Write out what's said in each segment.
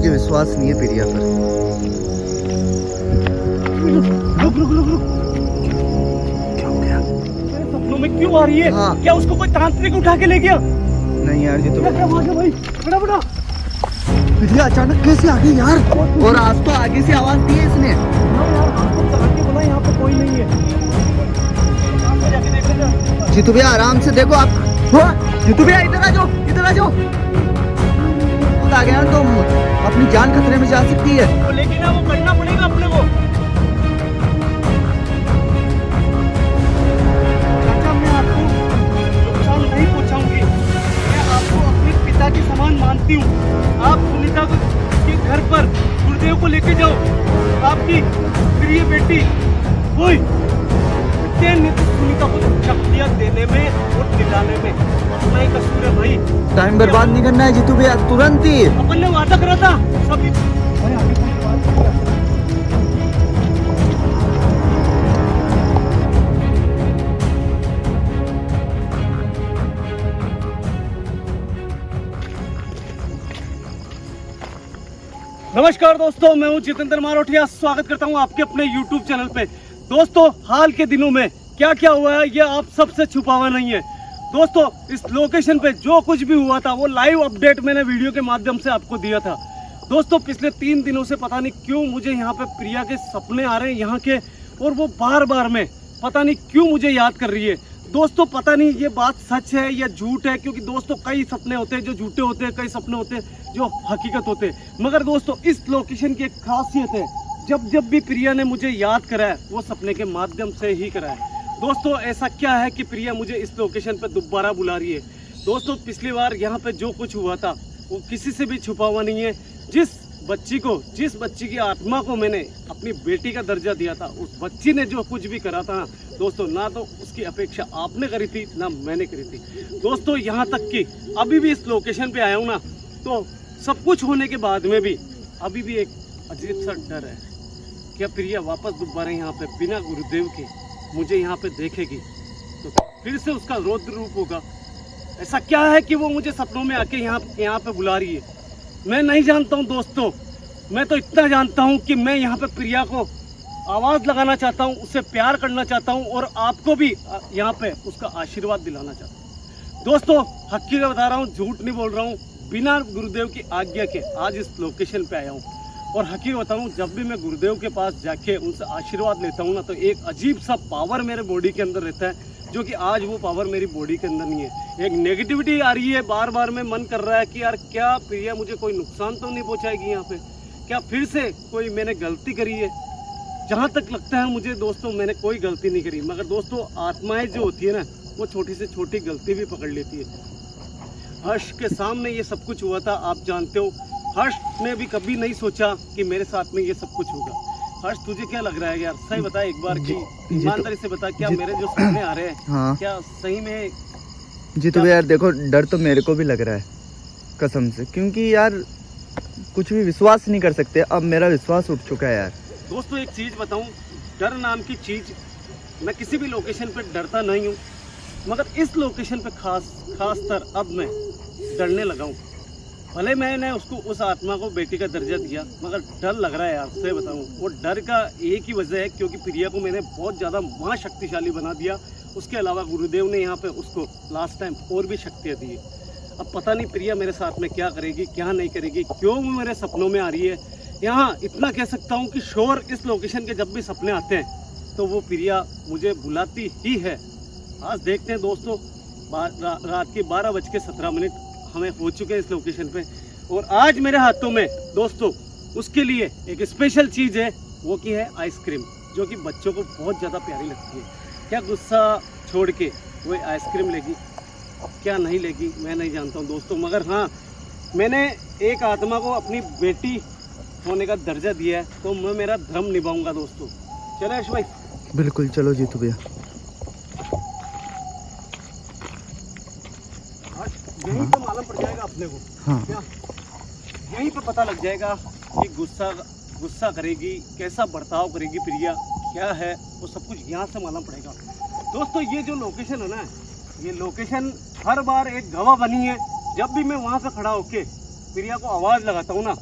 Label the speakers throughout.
Speaker 1: मुझे विश्वास नहीं है प्रिया पर।
Speaker 2: रुक रुक रुक रुक,
Speaker 1: क्या हो गया?
Speaker 2: मेरे सपनों में क्यों आ रही है?
Speaker 1: हाँ।
Speaker 2: क्या उसको कोई तांत्रिक उठा के ले गया?
Speaker 1: नहीं यार, ये तो
Speaker 2: क्या भाग गया भाई, बड़ा बड़ा।
Speaker 1: प्रिया अचानक कैसे आ गई यार? और आज तो आगे से आवाज दी है इसने।
Speaker 2: हाँ यार, आपको चला के बोला यहाँ पे कोई नहीं है। आप जाके देखो ना।
Speaker 1: जीतू भैया आराम से देखो आप। जीतू भैया इधर आ जाओ, इधर आ जाओ। आ गया तो अपनी जान खतरे में जा सकती है।
Speaker 2: तो लेकिन ना वो करना पड़ेगा अपने को। चाचा, मैं आपको नुकसान नहीं पहुंचाऊंगी। मैं आपको अपने पिता के समान मानती हूँ। आप सुनीता के घर पर गुरुदेव को लेके जाओ। आपकी प्रिय बेटी वही सुनीता को शक्तियाँ देने में और दिलाने में अपना ही कसूर है भाई।
Speaker 1: टाइम बर्बाद नहीं करना है जीतू भैया, तुरंत ही।
Speaker 2: अपन ने वादा करा था सभी। भाई आगे कोई बात नहीं है। नमस्कार दोस्तों, मैं हूं जितेंद्र मारोठिया। स्वागत करता हूं आपके अपने YouTube चैनल पे। दोस्तों, हाल के दिनों में क्या क्या हुआ है ये आप सबसे छुपा हुआ नहीं है। दोस्तों, इस लोकेशन पे जो कुछ भी हुआ था वो लाइव अपडेट मैंने वीडियो के माध्यम से आपको दिया था। दोस्तों, पिछले 3 दिनों से पता नहीं क्यों मुझे यहाँ पे प्रिया के सपने आ रहे हैं यहाँ के, और वो बार बार में पता नहीं क्यों मुझे याद कर रही है। दोस्तों, पता नहीं ये बात सच है या झूठ है, क्योंकि दोस्तों कई सपने होते हैं जो झूठे होते हैं, कई सपने होते हैं जो हकीकत होते हैं। मगर दोस्तों, इस लोकेशन की एक खासियत है, जब जब भी प्रिया ने मुझे याद करा है वो सपने के माध्यम से ही करा है। दोस्तों, ऐसा क्या है कि प्रिया मुझे इस लोकेशन पे दोबारा बुला रही है। दोस्तों, पिछली बार यहाँ पे जो कुछ हुआ था वो किसी से भी छुपा हुआ नहीं है। जिस बच्ची की आत्मा को मैंने अपनी बेटी का दर्जा दिया था, उस बच्ची ने जो कुछ भी करा था ना दोस्तों, ना तो उसकी अपेक्षा आपने करी थी ना मैंने करी थी। दोस्तों, यहाँ तक कि अभी भी इस लोकेशन पे आया हूँ ना, तो सब कुछ होने के बाद में भी अभी भी एक अजीब सा डर है। क्या प्रिया वापस दोबारा यहाँ पे बिना गुरुदेव के मुझे यहाँ पे देखेगी तो फिर से उसका रौद्र रूप होगा? ऐसा क्या है कि वो मुझे सपनों में आके यहाँ पे बुला रही है? मैं नहीं जानता हूँ दोस्तों। मैं तो इतना जानता हूँ कि मैं यहाँ पे प्रिया को आवाज़ लगाना चाहता हूँ, उससे प्यार करना चाहता हूँ, और आपको भी यहाँ पे उसका आशीर्वाद दिलाना चाहता हूँ। दोस्तों, हकीकत बता रहा हूँ, झूठ नहीं बोल रहा हूँ। बिना गुरुदेव की आज्ञा के आज इस लोकेशन पे आया हूँ, और हकीकत बताऊँ, जब भी मैं गुरुदेव के पास जाके उनसे आशीर्वाद लेता हूँ ना, तो एक अजीब सा पावर मेरे बॉडी के अंदर रहता है, जो कि आज वो पावर मेरी बॉडी के अंदर नहीं है। एक नेगेटिविटी आ रही है, बार बार में मन कर रहा है कि यार क्या प्रिया मुझे कोई नुकसान तो नहीं पहुंचाएगी यहाँ पे? क्या फिर से कोई मैंने गलती करी है? जहाँ तक लगता है मुझे दोस्तों, मैंने कोई गलती नहीं करी। मगर दोस्तों, आत्माएं जो होती है ना, वो छोटी से छोटी गलती भी पकड़ लेती है। हर्ष के सामने ये सब कुछ हुआ था, आप जानते हो। हर्ष ने भी कभी नहीं सोचा कि मेरे साथ में ये सब कुछ होगा। हर्ष, तुझे क्या लग रहा है यार? सही बता एक बार की ईमानदारी से बता, क्या मेरे जो सपने आ रहे हैं
Speaker 1: हाँ।
Speaker 2: क्या सही में?
Speaker 1: जी तो यार देखो, डर तो मेरे को भी लग रहा है कसम से, क्योंकि यार कुछ भी विश्वास नहीं कर सकते। अब मेरा विश्वास उठ चुका है यार।
Speaker 2: दोस्तों, एक चीज़ बताऊं, डर नाम की चीज़, मैं किसी भी लोकेशन पे डरता नहीं हूं, मगर इस लोकेशन पे खासतर अब मैं डरने लगा हूं। भले मैंने उसको, उस आत्मा को बेटी का दर्जा दिया, मगर डर लग रहा है यार, सही बताऊं। वो डर का एक ही वजह है, क्योंकि प्रिया को मैंने बहुत ज़्यादा महाशक्तिशाली बना दिया। उसके अलावा गुरुदेव ने यहाँ पे उसको लास्ट टाइम और भी शक्तियाँ दी। अब पता नहीं प्रिया मेरे साथ में क्या करेगी, क्या नहीं करेगी, क्यों वो मेरे सपनों में आ रही है। यहाँ इतना कह सकता हूँ कि शोर इस लोकेशन के जब भी सपने आते हैं तो वो प्रिया मुझे बुलाती ही है। आज देखते हैं दोस्तों, रात के 12:17 हमें हो चुके हैं इस लोकेशन पे, और आज मेरे हाथों में दोस्तों उसके लिए एक स्पेशल चीज़ है, वो की है आइसक्रीम, जो कि बच्चों को बहुत ज़्यादा प्यारी लगती है। क्या गुस्सा छोड़ के वो आइसक्रीम लेगी, क्या नहीं लेगी, मैं नहीं जानता हूँ दोस्तों। मगर हाँ, मैंने एक आत्मा को अपनी बेटी होने का दर्जा दिया है, तो मैं मेरा धर्म निभाऊंगा दोस्तों। चलो यश भाई।
Speaker 1: बिल्कुल, चलो जीतू भैया।
Speaker 2: यहीं पे मालूम पड़ जाएगा अपने को।
Speaker 1: हाँ।
Speaker 2: क्या यहीं पे पता लग जाएगा कि गुस्सा करेगी, कैसा बर्ताव करेगी प्रिया, क्या है वो सब कुछ यहाँ से मालूम पड़ेगा दोस्तों। ये जो लोकेशन है ना, ये लोकेशन हर बार एक गवाह बनी है। जब भी मैं वहाँ पे खड़ा होके प्रिया को आवाज़ लगाता हूँ ना,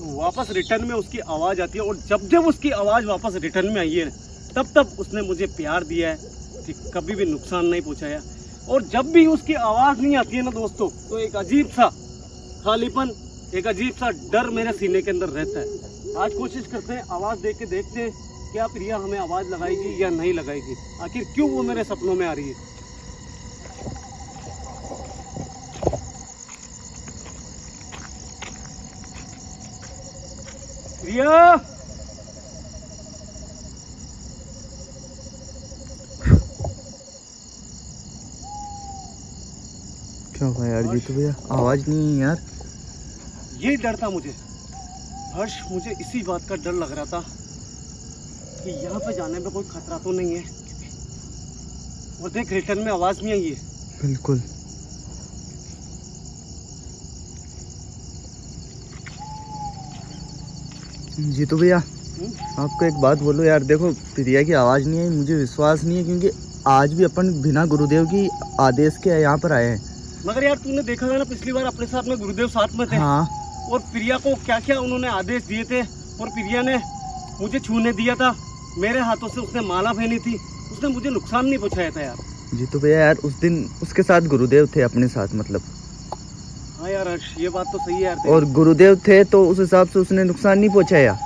Speaker 2: वापस रिटर्न में उसकी आवाज़ आती है, और जब जब उसकी आवाज़ वापस रिटर्न में आई है तब तब उसने मुझे प्यार दिया है, ठीक, कभी भी नुकसान नहीं पहुंचाया। और जब भी उसकी आवाज़ नहीं आती है ना दोस्तों, तो एक अजीब सा खालीपन, एक अजीब सा डर मेरे सीने के अंदर रहता है। आज कोशिश करते हैं, आवाज़ देख के देखते हैं क्या प्रिया हमें आवाज़ लगाएगी या नहीं लगाएगी, आखिर क्यों वो मेरे सपनों में आ रही है। प्रिया,
Speaker 1: क्या हुआ यार जीतू भैया, आवाज नहीं है यार।
Speaker 2: ये डर था मुझे हर्ष, मुझे इसी बात का डर लग रहा था कि यहाँ पे जाने में कोई खतरा तो नहीं है। और देख रिटर्न में आवाज नहीं आई है।
Speaker 1: बिल्कुल। जीतू भैया आपको एक बात बोलो यार, देखो प्रिया की आवाज नहीं आई, मुझे विश्वास नहीं है, क्योंकि आज भी अपन बिना गुरुदेव की आदेश के यहाँ पर आए हैं।
Speaker 2: मगर यार तूने देखा था ना पिछली बार अपने साथ में गुरुदेव साथ में थे।
Speaker 1: हाँ।
Speaker 2: और प्रिया को क्या क्या उन्होंने आदेश दिए थे, और प्रिया ने मुझे छूने दिया था, मेरे हाथों से उसने माला पहनी थी, उसने मुझे नुकसान नहीं पहुंचाया था यार।
Speaker 1: जीतू भैया यार उस दिन उसके साथ गुरुदेव थे अपने साथ, मतलब।
Speaker 2: हाँ यार हर्ष, ये बात तो सही है यार।
Speaker 1: और गुरुदेव थे तो उस हिसाब से उसने नुकसान नहीं पहुंचाया।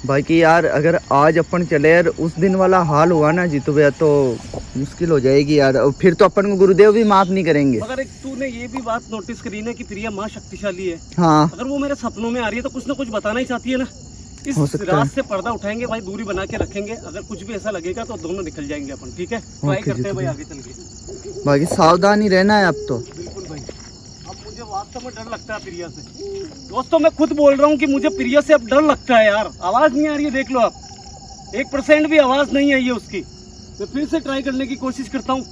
Speaker 1: बाकी यार अगर आज अपन चले यार, उस दिन वाला हाल हुआ ना जीतू भैया, तो मुश्किल हो जाएगी यार, और फिर तो अपन को गुरुदेव भी माफ नहीं करेंगे।
Speaker 2: मगर एक तूने ये भी बात नोटिस करी ना कि प्रिया माँ शक्तिशाली है।
Speaker 1: हाँ।
Speaker 2: अगर वो मेरे सपनों में आ रही है तो कुछ ना कुछ बताना ही चाहती है ना। इस
Speaker 1: हो सकता
Speaker 2: रात
Speaker 1: है।
Speaker 2: से पर्दा उठाएंगे भाई, दूरी बना के रखेंगे, अगर कुछ भी ऐसा लगेगा तो दोनों निकल जाएंगे अपन, ठीक है। ट्राई करते हैं भाई आगे चल के।
Speaker 1: बाकी सावधान ही रहना है अब तो।
Speaker 2: बिल्कुल भाई, अब मुझे वास्तव में डर लगता है प्रिया से। दोस्तों मैं खुद बोल रहा हूँ कि मुझे प्रिया से अब डर लगता है यार। आवाज नहीं आ रही है, देख लो आप, 1% भी आवाज नहीं आई है उसकी। मैं फिर से ट्राई करने की कोशिश करता हूँ।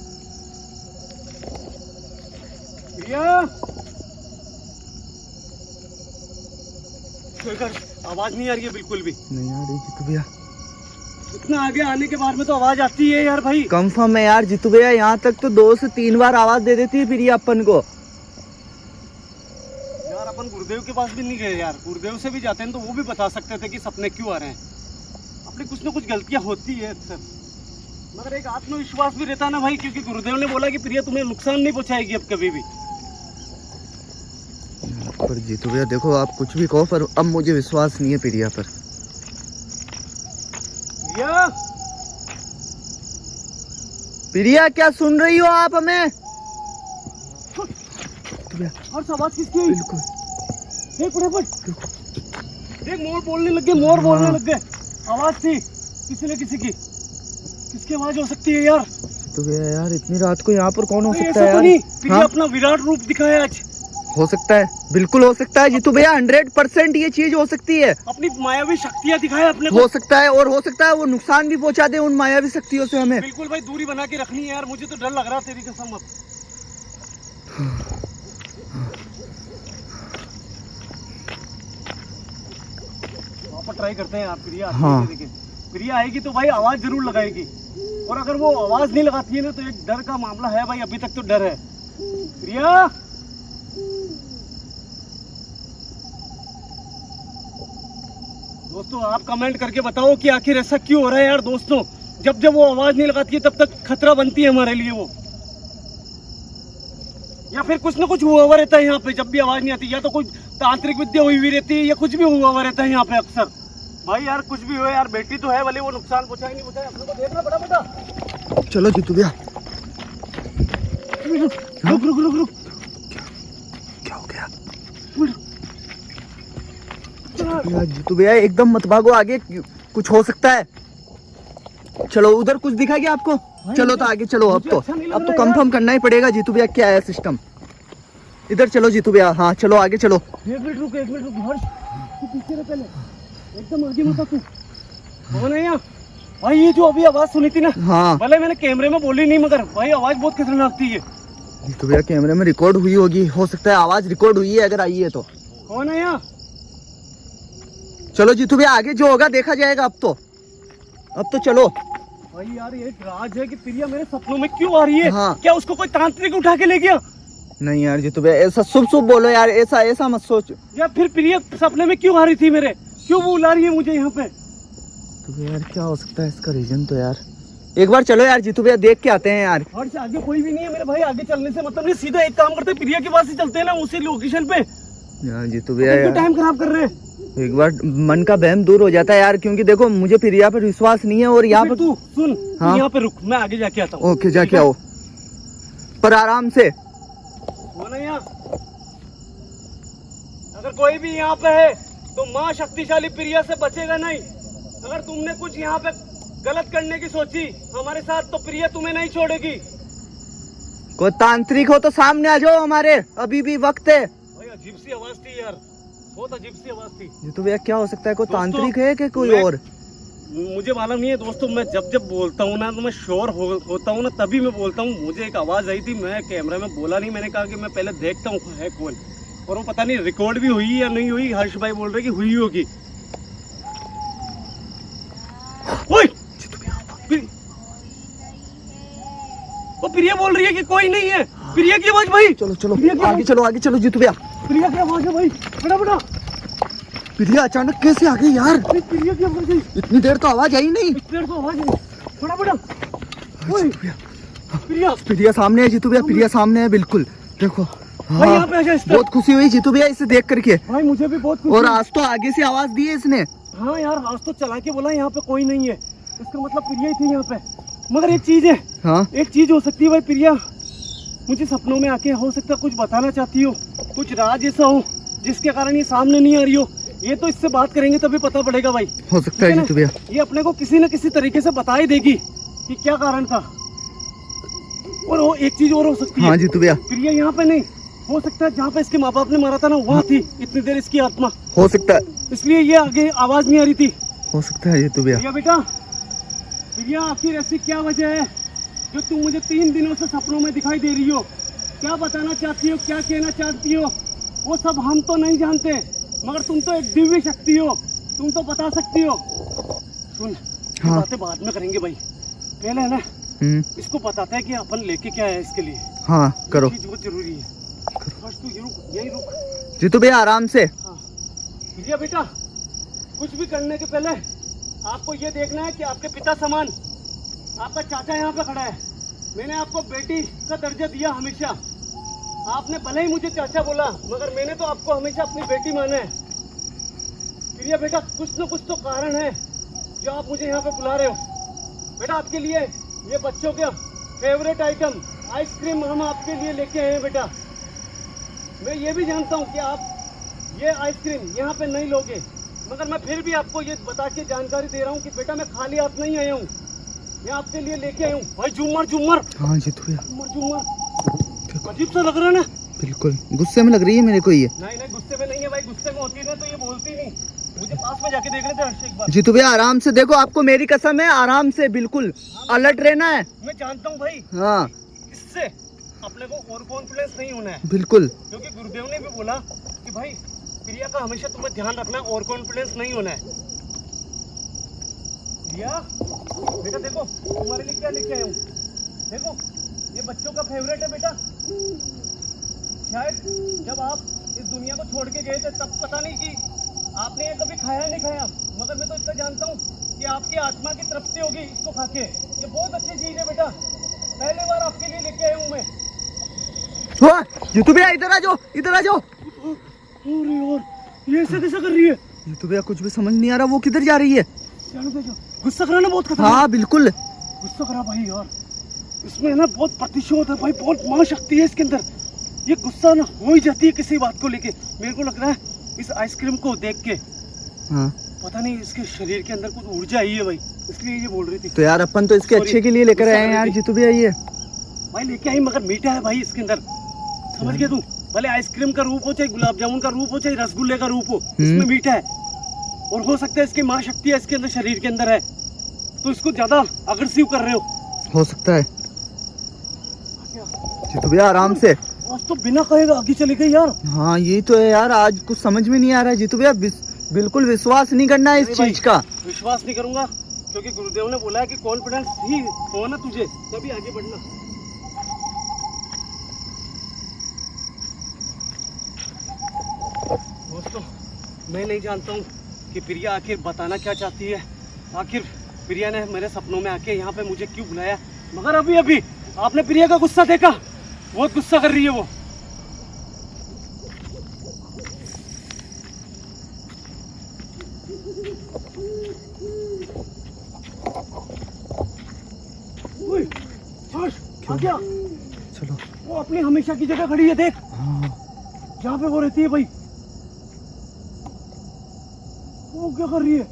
Speaker 2: प्रिया, आवाज नहीं आ रही है बिल्कुल भी।
Speaker 1: नहीं आ रही जीतू भैया।
Speaker 2: इतना आगे आने के बाद में तो आवाज आती है यार भाई।
Speaker 1: कंफर्म है यार जीतू भैया, यहाँ तक तो 2 से 3 बार आवाज दे देती है प्रिया अपन को।
Speaker 2: यार अपन गुरुदेव के पास भी नहीं गए यार, गुरुदेव से भी जाते हैं तो वो भी बता सकते थे कि सपने क्यों आ रहे हैं। अपनी कुछ ना कुछ गलतियां होती है अक्सर, मगर एक आत्मविश्वास भी रहता है ना भाई, क्योंकि गुरुदेव ने बोला कि प्रिया तुम्हें नुकसान नहीं पहुंचाएगी अब कभी भी।
Speaker 1: पर जीतू भैया देखो आप कुछ भी कहो, पर अब मुझे विश्वास नहीं है प्रिया पर। प्रिया क्या सुन रही हो आप हमें?
Speaker 2: और आवाज किसकी?
Speaker 1: बिल्कुल।
Speaker 2: देख फटाफट, देख मोर बोलने लग गए, मोर बोलने लग गए। आवाज थी किसी न किसी की। किसकी आवाज हो सकती है यार?
Speaker 1: तो भैया यार इतनी रात को यहाँ पर कौन हो सकता
Speaker 2: ऐसा
Speaker 1: है
Speaker 2: तो
Speaker 1: यार?
Speaker 2: नहीं, प्रिया
Speaker 1: हाँ?
Speaker 2: अपना विराट रूप दिखाया आज।
Speaker 1: हो सकता है, बिल्कुल हो सकता है जीतू भैया, 100% ये चीज हो सकती है।
Speaker 2: अपनी मायावी शक्तियां दिखाया अपने को।
Speaker 1: हो सकता है, और हो सकता है वो नुकसान भी पहुंचा दे उन मायावी शक्तियों से हमें।
Speaker 2: बिल्कुल भाई, दूरी बना के रखनी है यार, मुझे तो डर लग रहा है तेरी कसम अब। वापस ट्राई करते हैं यार। प्रिया
Speaker 1: हाँ।
Speaker 2: प्रिया आएगी तो भाई आवाज जरूर लगाएगी, और अगर वो आवाज नहीं लगाती है ना तो एक डर का मामला है भाई, अभी तक तो डर है। प्रिया, दोस्तों आप कमेंट करके बताओ कि आखिर ऐसा क्यों हो रहा है यार। दोस्तों जब जब वो आवाज नहीं लगाती है तब तक खतरा बनती है हमारे लिए वो, या फिर कुछ ना कुछ हुआ हुआ रहता है यहाँ पे जब भी आवाज नहीं आती, या तो कोई तांत्रिक विद्या हुई हुई रहती है, या कुछ भी हुआ हुआ रहता है यहाँ पे अक्सर। भाई यार कुछ भी हो यार, बेटी तो है भले, वो नुकसान पहुंचाए नहीं पहुंचाए अपने को देखना पड़ा बेटा।
Speaker 1: चलो जीतू भैया।
Speaker 2: रुक रुक रुक रुक,
Speaker 1: क्या हो गया? यार जीतू भैया एकदम मत भागो, आगे कुछ हो सकता है। चलो उधर कुछ दिखा गया आपको? चलो तो आगे चलो, अब तो कंफर्म करना ही पड़ेगा जीतू भैया क्या है सिस्टम। इधर चलो जीतू भैया, हाँ चलो आगे चलो।
Speaker 2: एक मिनट रुक हर्ष, तू पीछे रह पहले, एकदम आगे मत आ तू। कौन है यहाँ? भाई ये जो अभी आवाज सुनी थी ना,
Speaker 1: हाँ
Speaker 2: भले मैंने कैमरे में बोली नहीं, मगर भाई आवाज बहुत खतरनाक थी ये।
Speaker 1: जीतू भैया कैमरे में रिकॉर्ड हुई होगी, हो सकता है आवाज रिकॉर्ड हुई है अगर आई है तो।
Speaker 2: कौन है यहाँ?
Speaker 1: चलो जीतू भैया आगे जो होगा देखा जाएगा, अब तो चलो।
Speaker 2: भाई यार ये एक राज है कि प्रिया मेरे सपनों में क्यों आ रही है।
Speaker 1: हाँ।
Speaker 2: क्या उसको कोई तांत्रिक उठा के ले गया?
Speaker 1: नहीं यार जीतू भैया, ऐसा शुभ शुभ बोलो यार, ऐसा ऐसा मत सोच।
Speaker 2: या फिर प्रिया सपने में क्यों आ रही थी मेरे, क्यों बुला रही है मुझे यहाँ पे?
Speaker 1: तो यार क्या हो सकता है इसका रीजन? तो यार एक बार चलो यार जीतू भैया, देख के आते हैं यार।
Speaker 2: और से आगे कोई भी नहीं है मेरे भाई, आगे चलने से मतलब नहीं, सीधा एक काम करते हैं, प्रिया के पास ही चलते हैं ना, उसी लोकेशन पे।
Speaker 1: यार जीतू भैया यार,
Speaker 2: टाइम खराब कर रहे हैं।
Speaker 1: एक बार मन का बहम दूर हो जाता है यार, क्योंकि देखो मुझे प्रिया पर विश्वास नहीं है, और यहाँ पर
Speaker 2: तू सुन,
Speaker 1: हाँ?
Speaker 2: यहाँ पे रुक, मैं आगे जाके आता हूँ।
Speaker 1: ओके जाके आओ, पर आराम से।
Speaker 2: यहाँ अगर कोई भी यहाँ पे है तो माँ शक्तिशाली प्रिया से बचेगा नहीं। अगर तुमने कुछ यहाँ पे गलत करने की सोची हमारे साथ, तो प्रिया तुम्हें नहीं छोड़ेगी।
Speaker 1: कोई तांत्रिक हो तो सामने आ जाओ हमारे, अभी भी वक्त है।
Speaker 2: भाई अजीब सी आवाज थी यार, बहुत अजीब सी आवाज थी।
Speaker 1: जीतू भैया क्या हो सकता है, कोई
Speaker 2: दोस्तों,
Speaker 1: तांत्रिक है कि कोई और?
Speaker 2: मुझे मालूम नहीं है दोस्तों, मैं जब बोलता हूँ ना तो मैं श्योर होता हूँ ना, तभी मैं बोलता हूँ। मुझे एक आवाज आई थी, मैं कैमरा में बोला नहीं, मैंने कहा कि मैं पहले देखता हूँ है कौन, और वो पता नहीं रिकॉर्ड भी हुई या नहीं हुई। हर्ष भाई बोल रहे कि हुई होगी। वो प्रिया बोल रही है कि कोई नहीं है। प्रिया की आवाज भाई,
Speaker 1: चलो चलो आगे चलो जीतू भैया।
Speaker 2: प्रिया की आवाज है भाई, बड़ा
Speaker 1: प्रिया अचानक कैसे आ गई यार?
Speaker 2: प्रिया की आवाज है,
Speaker 1: इतनी देर तो आवाज आई नहीं।
Speaker 2: इतनी देर तो आवाज है, बड़ा
Speaker 1: प्रिया सामने है जीतू भैया, प्रिया सामने है बिल्कुल, देखो।
Speaker 2: भाई यहाँ पे आ जा।
Speaker 1: बहुत खुशी हुई जीतू भैया इसे देख करके।
Speaker 2: भाई मुझे भी बहुत खुशी।
Speaker 1: और आज तो आगे से आवाज दी है इसने।
Speaker 2: हाँ यार, आज तो चला के बोला यहाँ पे कोई नहीं है, इसका मतलब प्रिया ही थी यहाँ पे। मगर एक चीज है,
Speaker 1: हाँ
Speaker 2: एक चीज हो सकती है भाई, प्रिया मुझे सपनों में आके हो सकता है कुछ बताना चाहती हो, कुछ राज ऐसा हो जिसके कारण ये सामने नहीं आ रही हो। ये तो इससे बात करेंगे तभी पता पड़ेगा भाई।
Speaker 1: हो सकता है जीतू भैया,
Speaker 2: ये अपने को किसी न किसी तरीके से बता ही देगी कि क्या कारण था। और वो एक चीज और हो सकती है,
Speaker 1: हाँ जीतू भैया,
Speaker 2: प्रिया यहाँ पे नहीं हो सकता है, जहाँ पे इसके माँ बाप ने मारा था ना वहाँ थी इतनी देर इसकी आत्मा।
Speaker 1: हो सकता है,
Speaker 2: इसलिए ये आगे आवाज नहीं आ रही थी।
Speaker 1: हो सकता है जीतू भैया।
Speaker 2: प्रिया बेटा, प्रिया आखिर ऐसी क्या वजह है जो तुम मुझे 3 दिनों से सपनों में दिखाई दे रही हो? क्या बताना चाहती हो, क्या कहना चाहती हो, वो सब हम तो नहीं जानते, मगर तुम तो एक दिव्य शक्ति हो, तुम तो बता सकती हो। सुन,
Speaker 1: हाँ।
Speaker 2: बातें बाद में करेंगे भाई, पहले है ना इसको बताते हैं कि अपन लेके क्या है इसके लिए।
Speaker 1: हाँ करो,
Speaker 2: चीज बहुत जरूरी है। बस तू यही रुक
Speaker 1: जीतू भैया आराम से।
Speaker 2: हाँ प्रिया बेटा, कुछ भी करने के पहले आपको ये देखना है कि आपके पिता समान आपका चाचा यहाँ पे खड़ा है। मैंने आपको बेटी का दर्जा दिया हमेशा, आपने भले ही मुझे चाचा बोला, मगर मैंने तो आपको हमेशा अपनी बेटी माना है। प्रिया बेटा, कुछ न कुछ तो कारण है जो आप मुझे यहाँ पे बुला रहे हो। बेटा आपके लिए ये बच्चों का फेवरेट आइटम आइसक्रीम हम आपके लिए लेके आए हैं। बेटा मैं ये भी जानता हूँ कि आप ये आइसक्रीम यहाँ पे नहीं लोगे, मगर मैं फिर भी आपको ये बता के जानकारी दे रहा हूँ कि बेटा मैं खाली हाथ नहीं आया हूँ, मैं आपके लिए लेके आया हूँ। भाई झूमर
Speaker 1: हाँ जीतू भैया,
Speaker 2: झूमर अजीब सा लग रहा है ना?
Speaker 1: बिल्कुल गुस्से में लग रही है मेरे को ये।
Speaker 2: नहीं गुस्से में नहीं है भाई, गुस्से में होती है ना तो ये बोलती नहीं। मुझे पास में जाके देखने दे हर्ष एक बार।
Speaker 1: जीतू भैया आराम से देखो, आपको मेरी कसम है, आराम से बिल्कुल अलर्ट रहना है।
Speaker 2: मैं जानता हूँ भाई,
Speaker 1: हाँ
Speaker 2: इससे अपने को और कॉन्फिडेंस नहीं होना है,
Speaker 1: बिल्कुल,
Speaker 2: क्योंकि गुरुदेव ने भी बोला कि भाई प्रिया का हमेशा तुम्हें ध्यान रखना है, और कॉन्फिडेंस नहीं होना है। प्रिया बेटा देखो, तुम्हारे लिए क्या लेके आया हूँ, देखो ये बच्चों का फेवरेट है बेटा। शायद जब आप इस दुनिया को छोड़ के गए थे तब पता नहीं कि आपने ये कभी खाया नहीं खाया, मगर मैं तो इतना जानता हूँ कि आपकी आत्मा की तृप्ति होगी इसको खा के। ये बहुत अच्छी चीज है बेटा, पहली बार आपके लिए लेके आया हूँ मैं।
Speaker 1: जीतू भैया इधर आ जाओ, इधर आ जाओ।
Speaker 2: अरे यार ये ऐसे कैसे कर रही है?
Speaker 1: जीतू भैया कुछ भी समझ नहीं आ रहा, वो किधर जा रही है?
Speaker 2: गुस्सा करा ना बहुत खतरनाक।
Speaker 1: हाँ बिल्कुल
Speaker 2: गुस्सा करा भाई यार, इसमें ना बहुत प्रतिशोध है भाई, बहुत महाशक्ति है इसके अंदर। ये गुस्सा ना हो ही जाती है किसी बात को लेके। मेरे को लग रहा है इस आइसक्रीम को देख के
Speaker 1: हाँ,
Speaker 2: पता नहीं इसके शरीर के अंदर कुछ ऊर्जा आई है भाई, इसलिए ये बोल रही थी।
Speaker 1: तो यार अपन तो इसके अच्छे के लिए लेकर आए हैं यार जीतू भैया। ये
Speaker 2: भाई लेके आई, मगर मीठा है भाई इसके अंदर, समझ गया तू? भले आइसक्रीम का रूप हो, चाहे गुलाब जामुन का रूप हो, चाहे रसगुल्ले का रूप हो, इसमें मीठा है। और हो सकता है इसकी माँ शक्ति है इसके अंदर, शरीर के अंदर है, तो इसको ज्यादा अग्रेसिव कर रहे हो
Speaker 1: सकता है। जीतू भैया आराम से।
Speaker 2: आज तो बिना कहेगा आगे चली गई यार।
Speaker 1: हाँ यही तो है यार, आज कुछ समझ में नहीं आ रहा है जीतू भैया, बिल्कुल विश्वास नहीं करना है इस चीज का।
Speaker 2: विश्वास नहीं करूंगा, क्योंकि गुरुदेव ने बोला है कि कॉन्फिडेंस ही हो ना तुझे तभी आगे बढ़ना। मैं नहीं जानता हूँ कि प्रिया आखिर बताना क्या चाहती है। आखिर प्रिया ने मेरे सपनों में आके यहाँ पे मुझे क्यों बुलाया। मगर अभी अभी आपने प्रिया का गुस्सा देखा, बहुत गुस्सा कर रही है वो। ओए, हर्ष, आ गया।
Speaker 1: चलो
Speaker 2: वो अपनी हमेशा की जगह खड़ी है, देख जहाँ पे वो रहती है भाई। वो क्या कर रही है?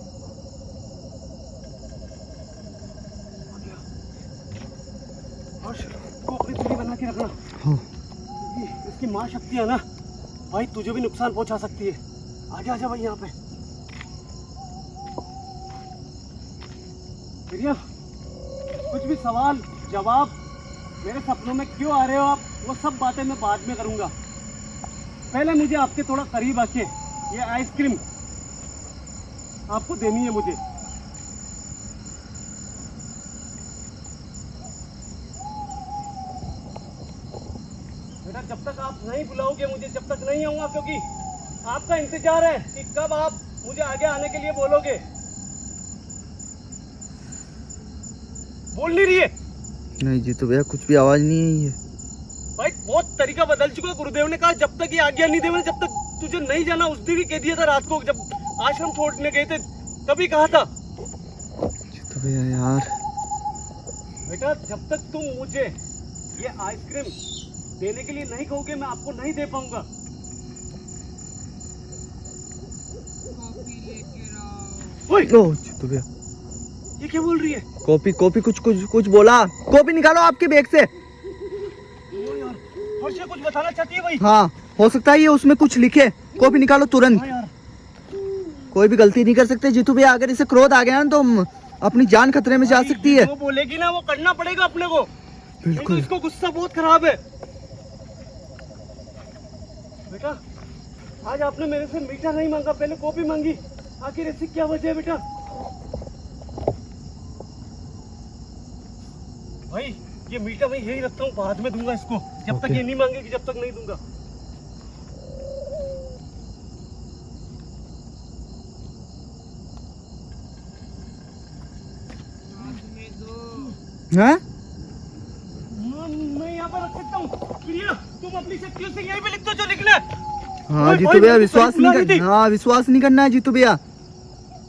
Speaker 2: आ गया। हर्ष, वो अपनी दूरी बना के रखना।
Speaker 1: हाँ।
Speaker 2: इसकी माँ शक्ति है ना भाई, तुझे भी नुकसान पहुंचा सकती है। आगे आजा भाई यहाँ पे। प्रिया, कुछ भी सवाल जवाब मेरे सपनों में क्यों आ रहे हो आप, वो सब बातें मैं बाद में करूंगा। पहले मुझे आपके थोड़ा करीब आके ये आइसक्रीम आपको देनी है मुझे। बेटा, जब तक आप नहीं बुलाओगे मुझे, जब तक नहीं आऊंगा, क्योंकि आपका इंतजार है कि कब आप मुझे आगे आने के लिए बोलोगे। बोल नहीं रही है?
Speaker 1: नहीं जी तो भैया, कुछ भी आवाज नहीं आई है
Speaker 2: भाई। बहुत तरीका बदल चुका है। गुरुदेव ने कहा जब तक ये आज्ञा नहीं देवे, जब तक तुझे नहीं जाना। उस दिन ही कह दिया था रात को जब आश्रम छोड़ने गए थे, तभी कहा था।
Speaker 1: जी तो भैया यार।
Speaker 2: बेटा, जब तक तुम मुझे ये आइसक्रीम देने के लिए नहीं कहोगे, मैं आपको नहीं दे पाऊंगा। ओए,
Speaker 1: ओ जी तो भैया,
Speaker 2: ये क्या बोल रही है?
Speaker 1: कॉपी कॉपी कुछ कुछ कुछ बोला। कॉपी निकालो आपके बैग से।
Speaker 2: ओ यार, हर्ष ये कुछ बताना चाहती है भाई।
Speaker 1: हाँ, हो सकता है ये उसमें कुछ लिखे। कॉपी निकालो तुरंत।
Speaker 2: हाँ यार,
Speaker 1: कोई भी गलती नहीं कर सकते जीतू भैया। अगर इसे क्रोध आ गया ना तो अपनी जान खतरे में जा
Speaker 2: भाई,
Speaker 1: सकती है।
Speaker 2: वो बोलेगी ना, वो करना पड़ेगा अपने को। नहीं तो
Speaker 1: बिल्कुल।
Speaker 2: इसको गुस्सा बहुत खराब है। बेटा, आज आपने मेरे से मीठा नहीं मांगा, पहले कॉफी मांगी। आखिर ऐसी क्या वजह है बेटा? भाई, ये मीठा मैं यही रखता हूँ, बाद में दूंगा इसको। जब तक
Speaker 1: ओके।
Speaker 2: ये नहीं मांगेगी, जब तक नहीं दूंगा।
Speaker 1: हाँ?
Speaker 2: मैं यहाँ पर रख सकता हूँ। प्रिया, तुम अपनी शक्तियों से यहीं पे लिख दो जो लिखना है।
Speaker 1: हाँ
Speaker 2: ओए,
Speaker 1: जीतू
Speaker 2: भाई,
Speaker 1: भैया,
Speaker 2: मैं तो
Speaker 1: विश्वास
Speaker 2: सही
Speaker 1: नहीं
Speaker 2: बुला रही थी।
Speaker 1: करना। हाँ, विश्वास नहीं करना है जीतू भैया।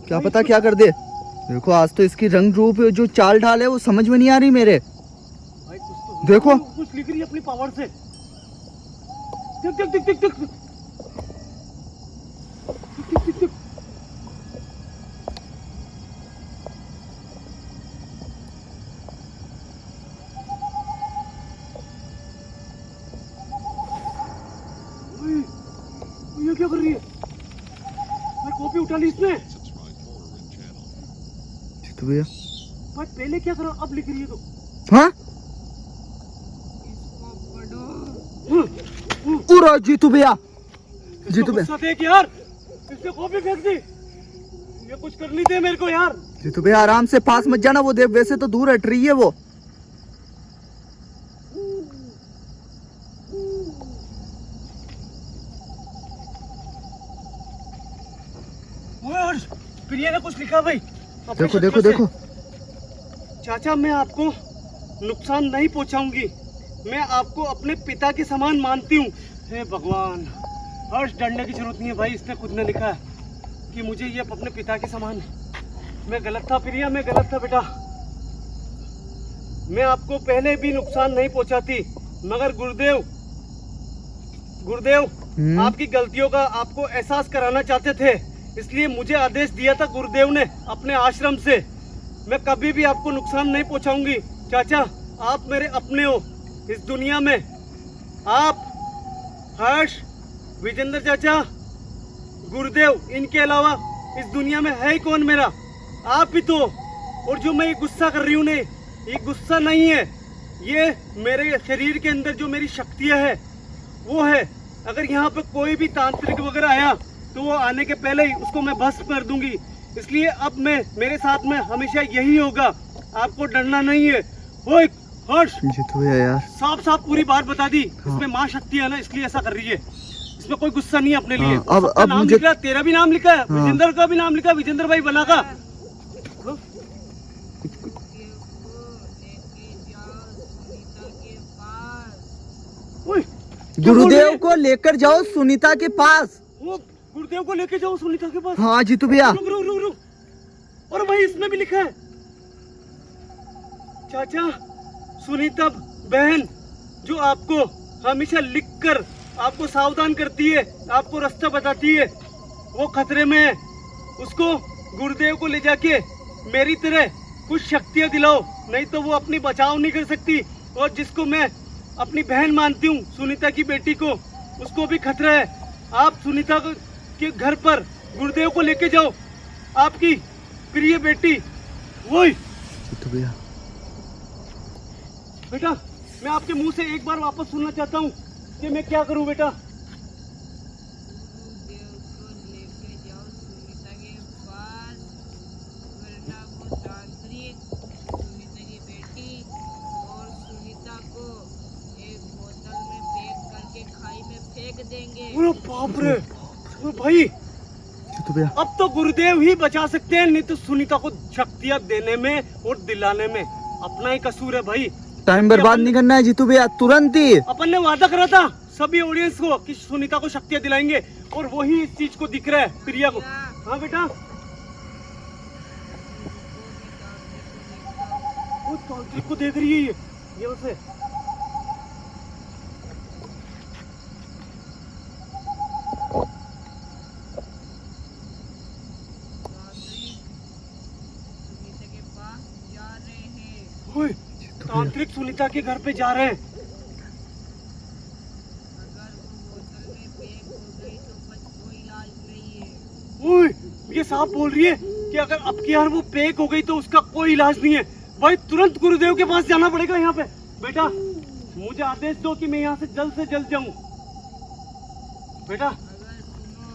Speaker 1: क्या पता क्या कर दे। देखो आज तो इसकी रंग रूप जो चाल ढाल है वो समझ में नहीं आ रही मेरे।
Speaker 2: भाई, कुछ तो
Speaker 1: देखो।
Speaker 2: कुछ लिख रही है अपनी पावर से। देख देख देख देख देख देख देख देख। ओए, ये क्या कर रही है? मैं कॉपी उठा ली इसने।
Speaker 1: जीतू भैया।
Speaker 2: भाई, पहले क्या करा, अब लिख रही है तो।
Speaker 1: हाँ? पूरा जीतू भैया। जीतू भैया।
Speaker 2: गुस्सा देख यार, इसने कॉपी फेंक दी। ये कुछ कर ली थी मेरे को यार।
Speaker 1: जीतू भैया आराम से, पास मत जाना। वो देव वैसे तो दूर हट रही है वो।
Speaker 2: प्रिया ने कुछ लिखा भाई। अपने
Speaker 1: देखो देखो
Speaker 2: शक्तियों से।
Speaker 1: देखो।
Speaker 2: चाचा, मैं आपको नुकसान नहीं पहुंचाऊंगी। मैं आपको अपने पिता के समान मानती हूँ। हे भगवान, हर्ष, डरने की जरूरत नहीं है भाई। इसने खुद ने लिखा है कि मुझे ये अपने पिता के समान। मैं गलत था प्रिया, मैं गलत था बेटा। मैं आपको पहले भी नुकसान नहीं पहुंचाती, मगर गुरुदेव आपकी गलतियों का आपको एहसास कराना चाहते थे, इसलिए मुझे आदेश दिया था गुरुदेव ने अपने आश्रम से। मैं कभी भी आपको नुकसान नहीं पहुंचाऊंगी। चाचा, आप मेरे अपने हो इस दुनिया में। आप, हर्ष, विजेंद्र चाचा, गुरुदेव, इनके अलावा इस दुनिया में है ही कौन मेरा? आप ही तो। और जो मैं ये गुस्सा कर रही हूँ, नहीं, ये गुस्सा नहीं है, ये मेरे शरीर के अंदर जो मेरी शक्तियाँ है वो है। अगर यहाँ पे कोई भी तांत्रिक वगैरह आया तो वो आने के पहले ही उसको मैं भस्म कर दूंगी। इसलिए अब मेरे साथ में हमेशा यही होगा। आपको डरना नहीं है। ओए हर्ष,
Speaker 1: जीतू भैया यार।
Speaker 2: साफ साफ पूरी बात बता दी।
Speaker 1: हाँ।
Speaker 2: इसमें माँ शक्ति है ना, इसलिए ऐसा कर रही है। इसमें कोई गुस्सा नहीं है अपने लिए।
Speaker 1: हाँ,
Speaker 2: सबका
Speaker 1: अब
Speaker 2: नाम
Speaker 1: मुझे-
Speaker 2: लिख रहा है, तेरा भी नाम लिखा है,
Speaker 1: हाँ।
Speaker 2: विजेंद्र का भी नाम लिखा है, विजेंद्र भाई बना का। ओए, क्या बोल रहे
Speaker 1: गुरुदेव
Speaker 2: हैं?
Speaker 1: को लेकर जाओ सुनीता के पास।
Speaker 2: वो गुरुदेव को लेके जाओ सुनीता के पास।
Speaker 1: हाँ जीतू भैया।
Speaker 2: रुक रुक रुक रुक। और भाई इसमें भी लिखा है, चाचा सुनीता बहन जो आपको हमेशा लिखकर आपको सावधान करती है, आपको रास्ता बताती है, वो खतरे में है। उसको गुरुदेव को ले जाके मेरी तरह कुछ शक्तियां दिलाओ, नहीं तो वो अपनी बचाव नहीं कर सकती। और जिसको मैं अपनी बहन मानती हूँ, सुनीता की बेटी को, उसको भी खतरा है। आप सुनीता के घर पर गुरुदेव को लेके जाओ, आपकी प्रिय बेटी। वही
Speaker 1: जीतू भैया
Speaker 2: बेटा, मैं आपके मुंह से एक बार वापस सुनना चाहता हूँ कि मैं क्या करूँ बेटा।
Speaker 3: गुरुदेव को लेके जाओ सुनीता के पास, वरना वो तांत्रिक सुनीता की बेटी और सुनीता को एक बोतल में पैक करके खाई में फेंक देंगे।
Speaker 2: अरे बाप रे, अरे भाई
Speaker 1: जीतू भैया
Speaker 2: अब तो गुरुदेव ही बचा सकते हैं, नहीं तो सुनीता को शक्तियां देने में और दिलाने में अपना ही कसूर है भाई।
Speaker 1: टाइम बर्बाद नहीं करना है जीतू भैया, तुरंत ही।
Speaker 2: अपन ने वादा करा था सभी ऑडियंस को कि सुनीता को शक्तियां दिलाएंगे, और वही इस चीज को दिख रहा है प्रिया को। हाँ बेटा, वो तांत्रिक को देख रही है ये यहाँ से।
Speaker 3: तांत्रिक सुनीता के पास जा रहे हैं।
Speaker 2: ओए, तांत्रिक सुनीता के घर पे जा रहे हैं।
Speaker 3: अगर वो बोतल में पैक हो गई तो बस कोई इलाज नहीं है।
Speaker 2: ओए, ये साहब बोल रही है कि अगर अब की यार वो पैक हो गई तो उसका कोई इलाज नहीं है। भाई तुरंत गुरुदेव के पास जाना पड़ेगा यहाँ पे। बेटा मुझे आदेश दो कि मैं यहाँ से जल्द जाऊँ। बेटा
Speaker 3: अगर सुनो,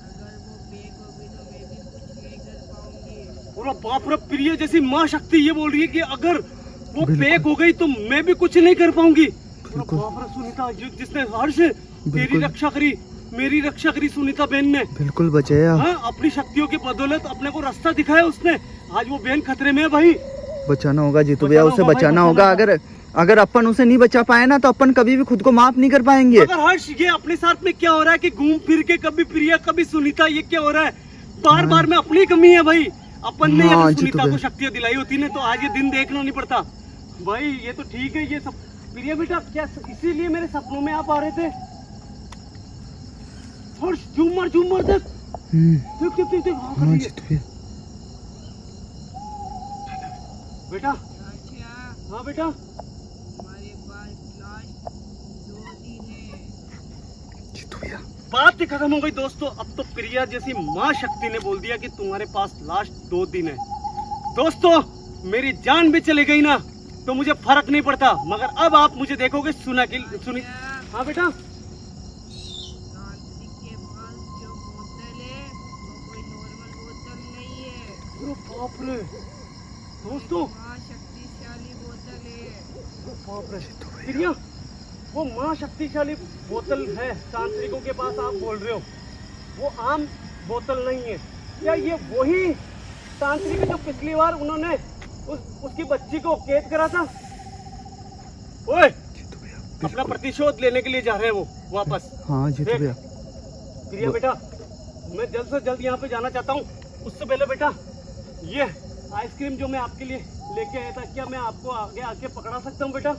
Speaker 3: अगर वो पैक हो गई तो मैं भी कुछ नहीं कर पाऊंगी।
Speaker 2: पूरा बाप रे, प्रिय जैसी माँ शक्ति ये बोल रही है कि अगर वो
Speaker 1: बिल्कुल।
Speaker 2: पैक हो गई तो मैं भी कुछ नहीं कर पाऊंगी। पूरा
Speaker 1: बिल्कुल।
Speaker 2: बाप रे, सुनीता जिसने हर्ष तेरी रक्षा करी, मेरी रक्षा करी सुनीता बहन ने।
Speaker 1: बिल्कुल बचाया,
Speaker 2: हाँ, अपनी शक्तियों की बदौलत अपने को रास्ता दिखाया उसने। आज वो बहन खतरे में है भाई।
Speaker 1: बचाना होगा जीतू भैया,
Speaker 2: बचाना
Speaker 1: उसे
Speaker 2: होगा भाई,
Speaker 1: बचाना होगा।
Speaker 2: बचाना
Speaker 1: अगर अगर अपन उसे नहीं बचा पाए ना तो अपन कभी भी खुद को माफ नहीं कर पाएंगे।
Speaker 2: मगर हर्ष ये अपने साथ में क्या हो रहा है कि घूम फिर के कभी प्रिया कभी सुनीता, ये क्या हो रहा है? बार बार में अपनी कमी है भाई। अपन ने
Speaker 1: हाँ,
Speaker 2: अगर
Speaker 1: जी तो
Speaker 2: सुनीता को
Speaker 1: है।
Speaker 2: शक्तियां दिलाई होती ना तो आज ये दिन देखना नहीं पड़ता भाई। ये तो ठीक है, ये सब प्रिया बेटा क्या इसीलिए मेरे सपनों में आप आ रहे थे? हर्ष झूम मार देख देख देख देख, देख हाँ कर
Speaker 1: हाँ
Speaker 2: रही है।
Speaker 1: जीतू भैया
Speaker 2: बेटा
Speaker 3: अच्छा,
Speaker 2: हाँ बेटा,
Speaker 3: हमारे पास लास्ट 2 दिन है।
Speaker 1: जीतू भैया
Speaker 2: बात ही खत्म हो गई दोस्तों। अब तो प्रिया जैसी माँ शक्ति ने बोल दिया कि तुम्हारे पास लास्ट 2 दिन है। दोस्तों मेरी जान भी चली गई ना तो मुझे फर्क नहीं पड़ता, मगर अब आप मुझे देखोगे सुनी। हाँ बेटा,
Speaker 3: तांत्रिक के पास जो बोतल है वो कोई नॉर्मल बोतल नहीं है।
Speaker 2: अरे बाप रे दोस्तों,
Speaker 3: माँ शक्तिशाली बोतल है।
Speaker 2: अरे बाप रे प्रिया, वो माँ शक्तिशाली बोतल है तांत्रिकों के पास आप बोल रहे हो, वो आम बोतल नहीं है। क्या ये वही तांत्रिक है जो पिछली बार उन्होंने उसकी बच्ची को कैद करा था? ओए,
Speaker 1: जीतू भैया
Speaker 2: अपना
Speaker 1: बिल्कुल।
Speaker 2: प्रतिशोध लेने के लिए जा रहे हैं वो वापस।
Speaker 1: हाँ जीतू
Speaker 2: देख,
Speaker 1: भैया
Speaker 2: प्रिया बेटा, मैं जल्द से जल्द यहाँ पे जाना चाहता हूँ। उससे पहले बेटा, ये आइसक्रीम जो मैं आपके लिए लेके आया था, क्या मैं आपको आगे आके पकड़ा सकता हूँ बेटा?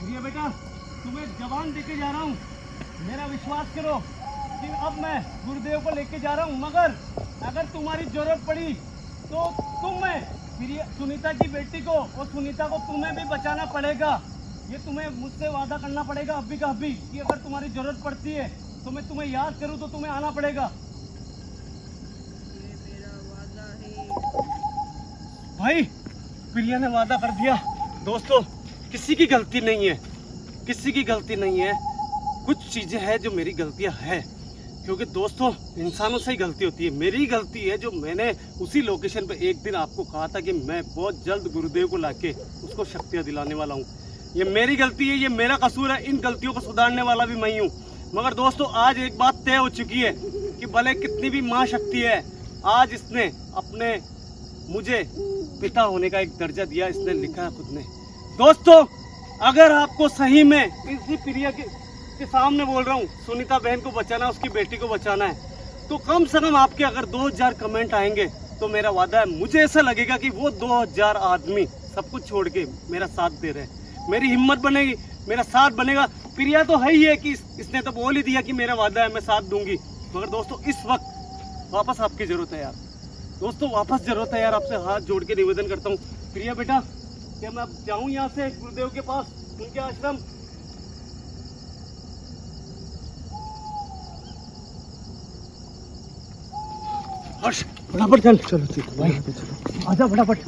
Speaker 2: प्रिया बेटा, तुम्हें जवान देके जा रहा हूँ, मेरा विश्वास करो कि अब मैं गुरुदेव को लेके जा रहा हूँ। मगर अगर तुम्हारी जरूरत पड़ी तो सुनीता की बेटी को और सुनीता को तुम्हें भी बचाना पड़ेगा। ये तुम्हें मुझसे वादा करना पड़ेगा अभी का अभी कि अगर तुम्हारी जरूरत पड़ती है तो मैं तुम्हें याद करूँ तो तुम्हें आना पड़ेगा।
Speaker 3: ये मेरा वादा है।
Speaker 2: भाई प्रिया ने वादा कर दिया। दोस्तों किसी की गलती नहीं है, किसी की गलती नहीं है। कुछ चीजें हैं जो मेरी गलतियां हैं, क्योंकि दोस्तों इंसानों से ही गलती होती है। मेरी गलती है जो मैंने उसी लोकेशन पे एक दिन आपको कहा था कि मैं बहुत जल्द गुरुदेव को लाके उसको शक्तियाँ दिलाने वाला हूँ। ये मेरी गलती है, ये मेरा कसूर है। इन गलतियों को सुधारने वाला भी मैं ही हूँ। मगर दोस्तों आज एक बात तय हो चुकी है कि भले कितनी भी माँ शक्ति है, आज इसने अपने मुझे पिता होने का एक दर्जा दिया, इसने लिखा है खुद ने। दोस्तों अगर आपको सही में इसी प्रिया के सामने बोल रहा हूँ, सुनीता बहन को बचाना, उसकी बेटी को बचाना है, तो कम से कम आपके अगर 2000 कमेंट आएंगे तो मेरा वादा है, मुझे ऐसा लगेगा कि वो 2000 आदमी सब कुछ छोड़ के मेरा साथ दे रहे हैं। मेरी हिम्मत बनेगी, मेरा साथ बनेगा। प्रिया तो है ही है कि इसने तो बोल ही दिया कि मेरा वादा है, मैं साथ दूंगी। मगर दोस्तों इस वक्त वापस आपकी जरूरत है यार। दोस्तों वापस जरूरत है यार, आपसे हाथ जोड़ के निवेदन करता हूँ। प्रिया बेटा, क्या मैं अब जाऊँ यहाँ से गुरुदेव के पास, उनके आश्रम? हर्ष फटाफट चल।
Speaker 1: चलो जीतू भाई आगे चलो।
Speaker 2: आजा फटाफट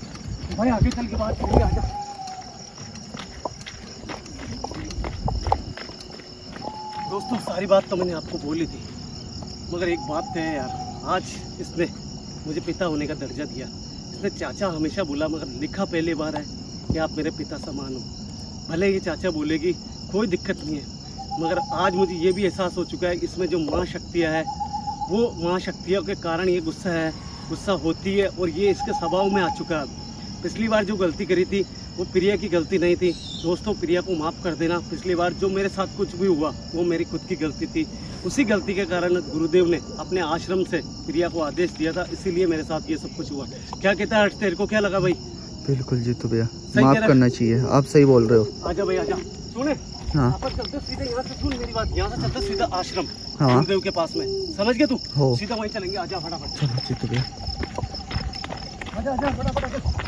Speaker 2: भाई, आगे चल के बात करेंगे। आजा। दोस्तों सारी बात तो मैंने आपको बोली थी, मगर एक बात तो है यार, आज इसने मुझे पिता होने का दर्जा दिया। इसने चाचा हमेशा बोला, मगर लिखा पहली बार है कि आप मेरे पिता समान हो। भले ये चाचा बोलेगी, कोई दिक्कत नहीं है, मगर आज मुझे ये भी एहसास हो चुका है इसमें जो माँ शक्तियाँ है, वो माँ शक्तियों के कारण ये गुस्सा होती है और ये इसके स्वभाव में आ चुका है। पिछली बार जो गलती करी थी वो प्रिया की गलती नहीं थी। दोस्तों प्रिया को माफ़ कर देना। पिछली बार जो मेरे साथ कुछ भी हुआ वो मेरी खुद की गलती थी। उसी गलती के कारण गुरुदेव ने अपने आश्रम से प्रिया को आदेश दिया था, इसीलिए मेरे साथ ये सब कुछ हुआ। क्या कहता है हर्ष, तेरे को क्या लगा भाई?
Speaker 1: बिल्कुल जीतू भैया,
Speaker 2: सही कह
Speaker 1: माफ
Speaker 2: रहा है।
Speaker 1: करना चाहिए, आप सही बोल रहे हो।
Speaker 2: आजा भाई आजा, सुने
Speaker 1: हाँ
Speaker 2: अपन चलते सीधे यहाँ से, सुन मेरी बात, यहाँ से चलते सीधा आश्रम
Speaker 1: हाँ
Speaker 2: गुरुदेव के पास में, समझ गए तू?
Speaker 1: हो।
Speaker 2: सीधा वहीं चलेंगे। आजा फटाफट,
Speaker 1: चलो जीतू भैया।
Speaker 2: आजा आजा फटाफट।